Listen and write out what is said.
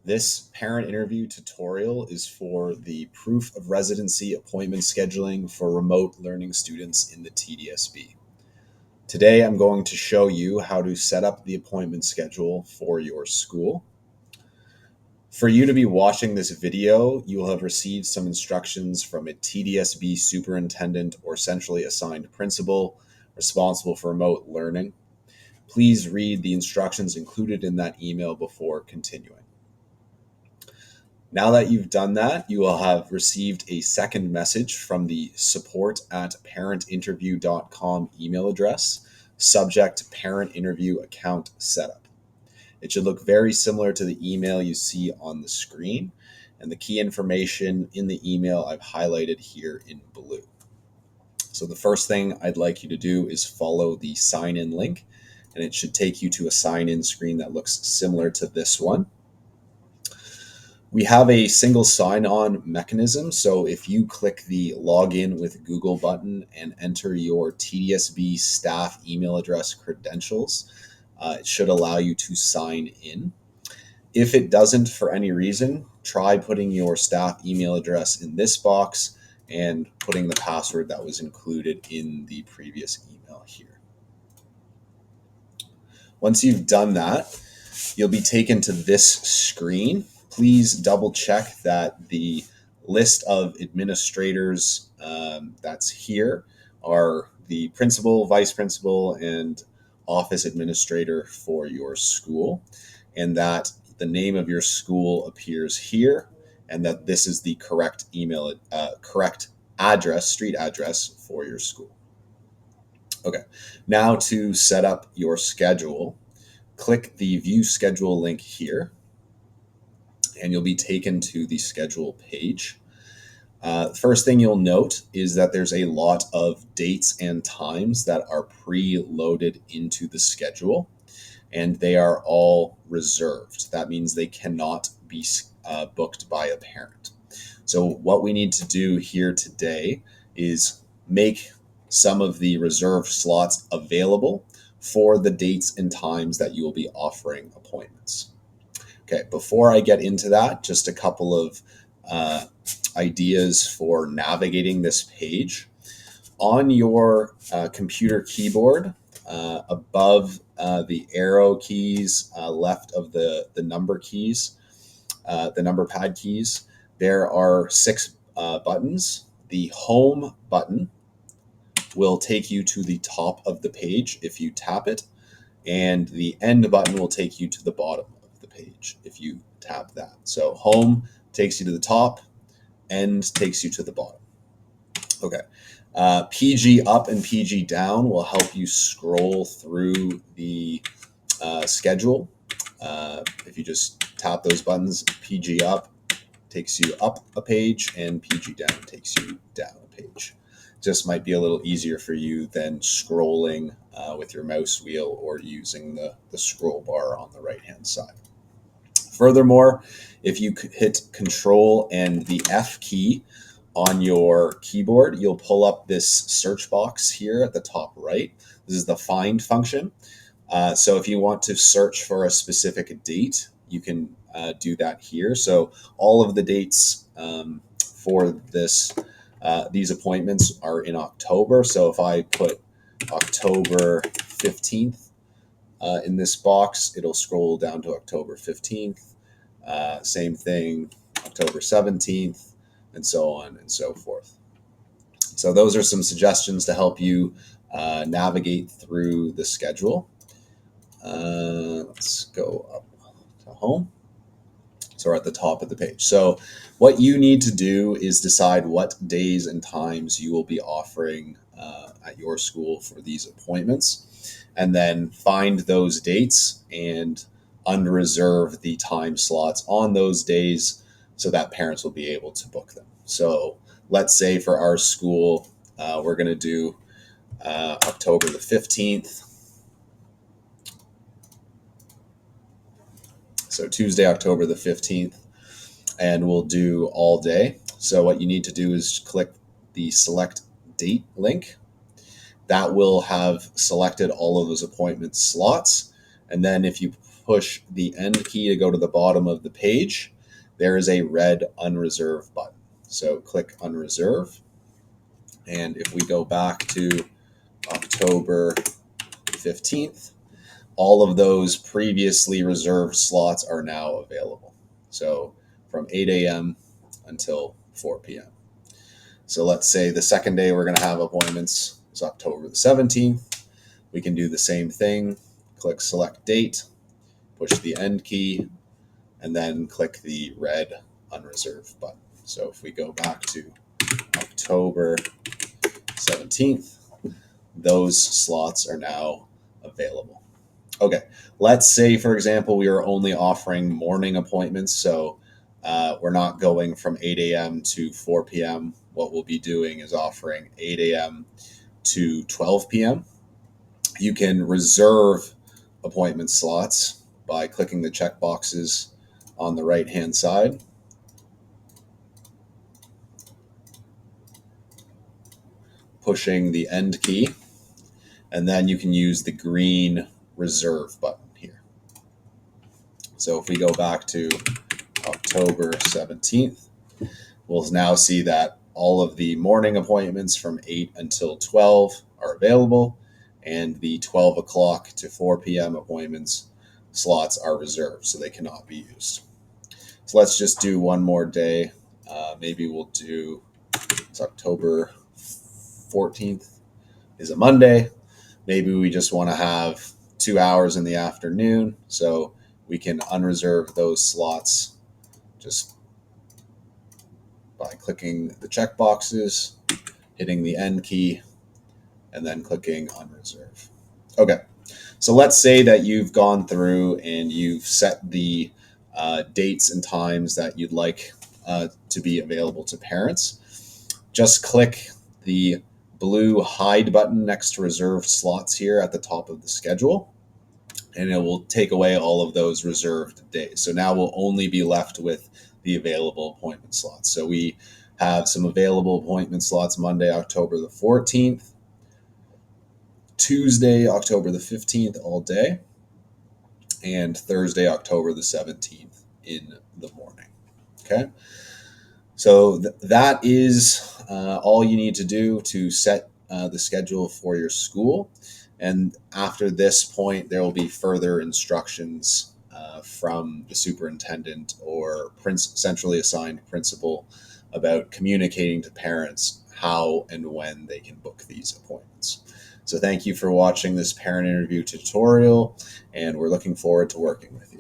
This parent interview tutorial is for the proof of residency appointment scheduling for remote learning students in the TDSB. Today, I'm going to show you how to set up the appointment schedule for your school. For you to be watching this video, you will have received some instructions from a TDSB superintendent or centrally assigned principal responsible for remote learning. Please read the instructions included in that email before continuing. Now that you've done that, you will have received a second message from the support@parentInterview.com email address, subject parent interview account setup. It should look very similar to the email you see on the screen, and the key information in the email I've highlighted here in blue. So the first thing I'd like you to do is follow the sign-in link, and it should take you to a sign-in screen that looks similar to this one. We have a single sign-on mechanism, so if you click the Login with Google button and enter your TDSB staff email address credentials, it should allow you to sign in. If it doesn't for any reason, try putting your staff email address in this box and putting the password that was included in the previous email here. Once you've done that, you'll be taken to this screen. Please double check that the list of administrators that's here are the principal, vice principal, and office administrator for your school, and that the name of your school appears here, and that this is the correct correct address, street address for your school. Okay, now to set up your schedule, click the View Schedule link here, and you'll be taken to the schedule page. First thing you'll note is that there's a lot of dates and times that are pre-loaded into the schedule, and they are all reserved. That means they cannot be booked by a parent. So what we need to do here today is make some of the reserved slots available for the dates and times that you will be offering appointments. Okay, before I get into that, just a couple of ideas for navigating this page. On your computer keyboard, above the arrow keys, left of the number keys, the number pad keys, there are 6 buttons. The home button will take you to the top of the page if you tap it, and the end button will take you to the bottom of the page if you tap that. So home takes you to the top, end takes you to the bottom. Okay. PG up and PG down will help you scroll through the schedule. If you just tap those buttons, PG up takes you up a page, and PG down takes you down a page. Just might be a little easier for you than scrolling with your mouse wheel or using the scroll bar on the right-hand side. Furthermore, if you hit Control and the F key on your keyboard, you'll pull up this search box here at the top right. This is the find function. So if you want to search for a specific date, you can do that here. So all of the dates for these appointments are in October. So if I put October 15th in this box, it'll scroll down to October 15th. Same thing, October 17th, and so on and so forth. So those are some suggestions to help you navigate through the schedule. Let's go up to home. So we're at the top of the page. So what you need to do is decide what days and times you will be offering at your school for these appointments, and then find those dates and unreserve the time slots on those days so that parents will be able to book them. So let's say for our school, we're going to do October the 15th. So Tuesday, October the 15th, and we'll do all day. So what you need to do is click the select date link. That will have selected all of those appointment slots. And then if you push the end key to go to the bottom of the page, there is a red unreserve button. So click unreserve. And if we go back to October 15th, all of those previously reserved slots are now available. So from 8 a.m. until 4 p.m. So let's say the second day we're going to have appointments is October the 17th. We can do the same thing. Click select date, push the end key, and then click the red unreserved button. So if we go back to October 17th, those slots are now available. Okay, let's say, for example, we are only offering morning appointments, so we're not going from 8 a.m. to 4 p.m. What we'll be doing is offering 8 a.m. to 12 p.m. You can reserve appointment slots by clicking the check boxes on the right-hand side. Pushing the end key, and then you can use the green reserve button here. So if we go back to October 17th, we'll now see that all of the morning appointments from 8 until 12 are available, and the 12 o'clock to 4 p.m. appointments slots are reserved, so they cannot be used. So let's just do one more day. Maybe we'll do, it's October 14th is a Monday. Maybe we just want to have 2 hours in the afternoon, so we can unreserve those slots just by clicking the check boxes, hitting the end key, and then clicking unreserve. Okay, so let's say that you've gone through and you've set the dates and times that you'd like to be available to parents. Just click the blue hide button next to reserved slots here at the top of the schedule, and it will take away all of those reserved days. So now we'll only be left with the available appointment slots. So we have some available appointment slots Monday, October the 14th, Tuesday, October the 15th all day, and Thursday, October the 17th in the morning. Okay. So that is all you need to do to set the schedule for your school. And after this point, there will be further instructions from the superintendent or centrally assigned principal about communicating to parents how and when they can book these appointments. So thank you for watching this parent interview tutorial, and we're looking forward to working with you.